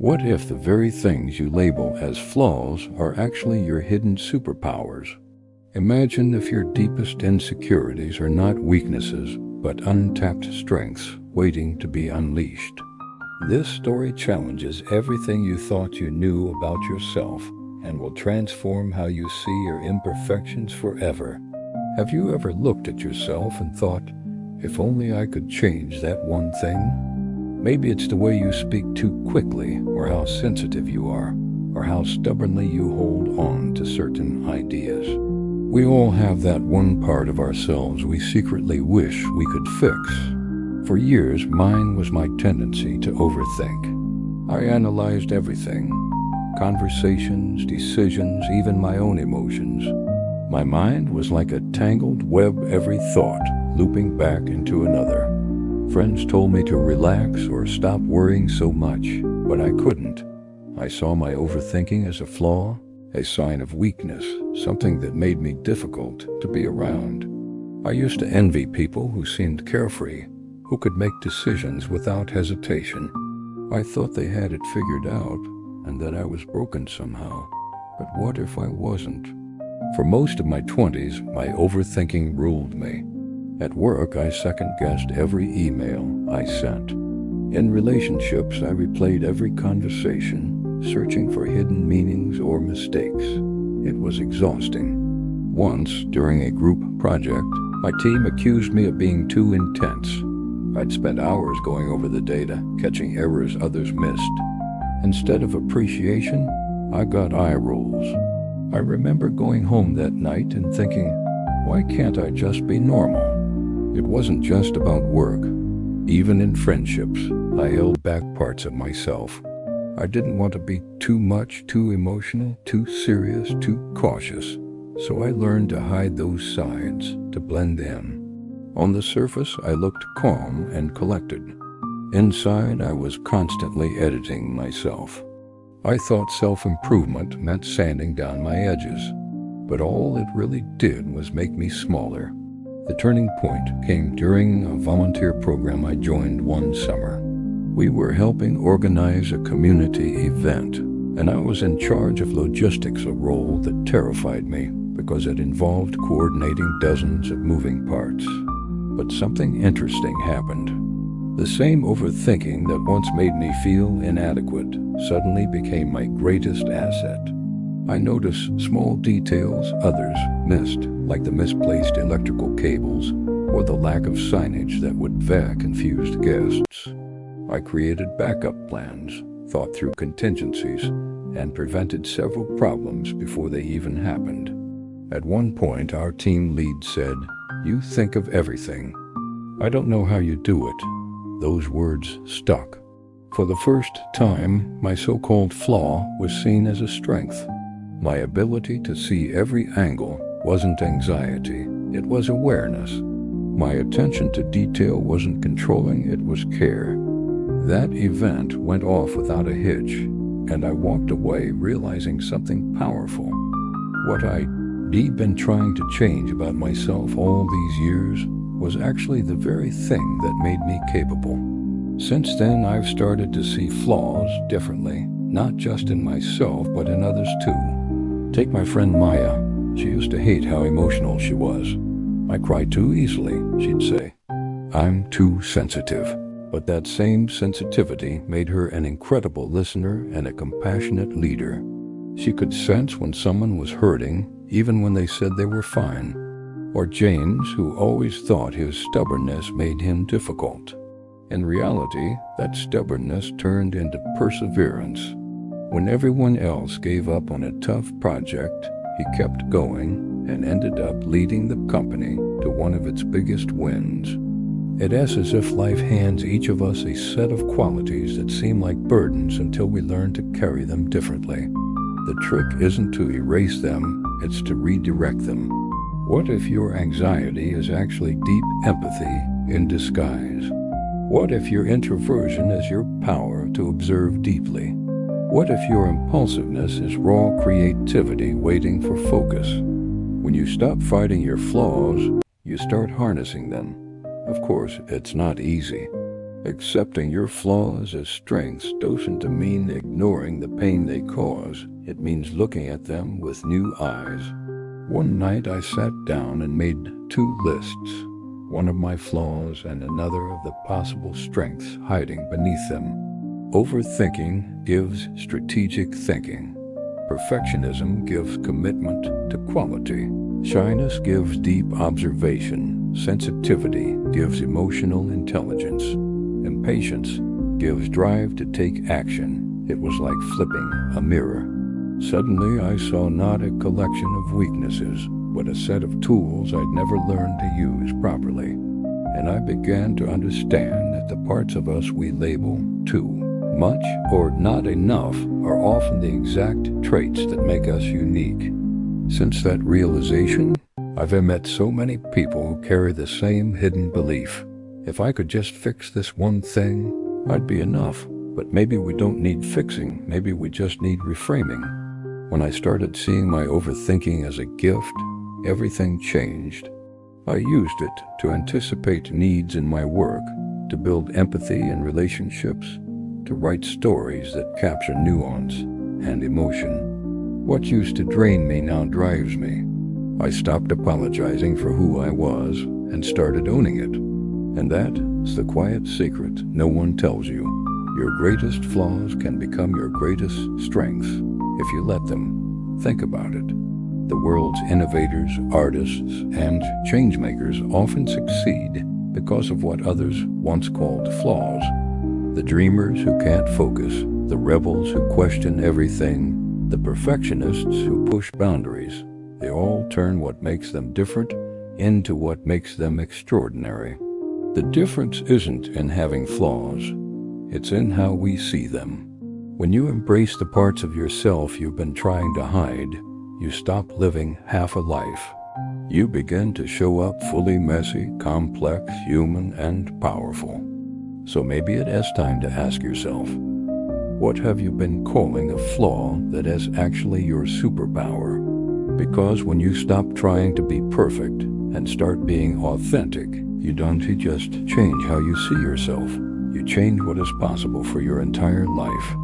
What if the very things you label as flaws are actually your hidden superpowers? Imagine if your deepest insecurities are not weaknesses, but untapped strengths waiting to be unleashed. This story challenges everything you thought you knew about yourself and will transform how you see your imperfections forever. Have you ever looked at yourself and thought, if only I could change that one thing? Maybe it's the way you speak too quickly, or how sensitive you are, or how stubbornly you hold on to certain ideas. We all have that one part of ourselves we secretly wish we could fix. For years, mine was my tendency to overthink. I analyzed everything: conversations, decisions, even my own emotions. My mind was like a tangled web, every thought looping back into another. Friends told me to relax or stop worrying so much, but I couldn't. I saw my overthinking as a flaw, a sign of weakness, something that made me difficult to be around. I used to envy people who seemed carefree, who could make decisions without hesitation. I thought they had it figured out, and that I was broken somehow. But what if I wasn't? For most of my 20s, my overthinking ruled me. At work, I second-guessed every email I sent. In relationships, I replayed every conversation, searching for hidden meanings or mistakes. It was exhausting. Once, during a group project, my team accused me of being too intense. I'd spent hours going over the data, catching errors others missed. Instead of appreciation, I got eye rolls. I remember going home that night and thinking, why can't I just be normal? It wasn't just about work. Even in friendships, I held back parts of myself. I didn't want to be too much, too emotional, too serious, too cautious. So I learned to hide those sides, to blend in. On the surface, I looked calm and collected. Inside, I was constantly editing myself. I thought self-improvement meant sanding down my edges, but all it really did was make me smaller. The turning point came during a volunteer program I joined one summer. We were helping organize a community event, and I was in charge of logistics, a role that terrified me because it involved coordinating dozens of moving parts. But something interesting happened. The same overthinking that once made me feel inadequate suddenly became my greatest asset. I noticed small details others missed, like the misplaced electrical cables or the lack of signage that would vex confused guests. I created backup plans, thought through contingencies, and prevented several problems before they even happened. At one point, our team lead said, "You think of everything. I don't know how you do it." Those words stuck. For the first time, my so-called flaw was seen as a strength. My ability to see every angle wasn't anxiety, it was awareness. My attention to detail wasn't controlling, it was care. That event went off without a hitch, and I walked away realizing something powerful. What I'd been trying to change about myself all these years was actually the very thing that made me capable. Since then, I've started to see flaws differently, not just in myself, but in others too. Take my friend Maya. She used to hate how emotional she was. "I cry too easily," she'd say. "I'm too sensitive." But that same sensitivity made her an incredible listener and a compassionate leader. She could sense when someone was hurting, even when they said they were fine. Or James, who always thought his stubbornness made him difficult. In reality, that stubbornness turned into perseverance. When everyone else gave up on a tough project, he kept going and ended up leading the company to one of its biggest wins. It is as if life hands each of us a set of qualities that seem like burdens until we learn to carry them differently. The trick isn't to erase them, it's to redirect them. What if your anxiety is actually deep empathy in disguise? What if your introversion is your power to observe deeply? What if your impulsiveness is raw creativity waiting for focus? When you stop fighting your flaws, you start harnessing them. Of course, it's not easy. Accepting your flaws as strengths doesn't mean ignoring the pain they cause. It means looking at them with new eyes. One night I sat down and made 2 lists, one of my flaws and another of the possible strengths hiding beneath them. Overthinking gives strategic thinking. Perfectionism gives commitment to quality. Shyness gives deep observation. Sensitivity gives emotional intelligence. Impatience gives drive to take action. It was like flipping a mirror. Suddenly I saw not a collection of weaknesses, but a set of tools I'd never learned to use properly. And I began to understand that the parts of us we label too much or not enough are often the exact traits that make us unique. Since that realization, I've met so many people who carry the same hidden belief. If I could just fix this one thing, I'd be enough. But maybe we don't need fixing, maybe we just need reframing. When I started seeing my overthinking as a gift, everything changed. I used it to anticipate needs in my work, to build empathy in relationships, to write stories that capture nuance and emotion. What used to drain me now drives me. I stopped apologizing for who I was and started owning it. And that's the quiet secret no one tells you. Your greatest flaws can become your greatest strengths if you let them. Think about it. The world's innovators, artists, and changemakers often succeed because of what others once called flaws. The dreamers who can't focus, the rebels who question everything, the perfectionists who push boundaries, they all turn what makes them different into what makes them extraordinary. The difference isn't in having flaws, it's in how we see them. When you embrace the parts of yourself you've been trying to hide, you stop living half a life. You begin to show up fully messy, complex, human, and powerful. So maybe it is time to ask yourself, what have you been calling a flaw that is actually your superpower? Because when you stop trying to be perfect and start being authentic, you don't just change how you see yourself. You change what is possible for your entire life.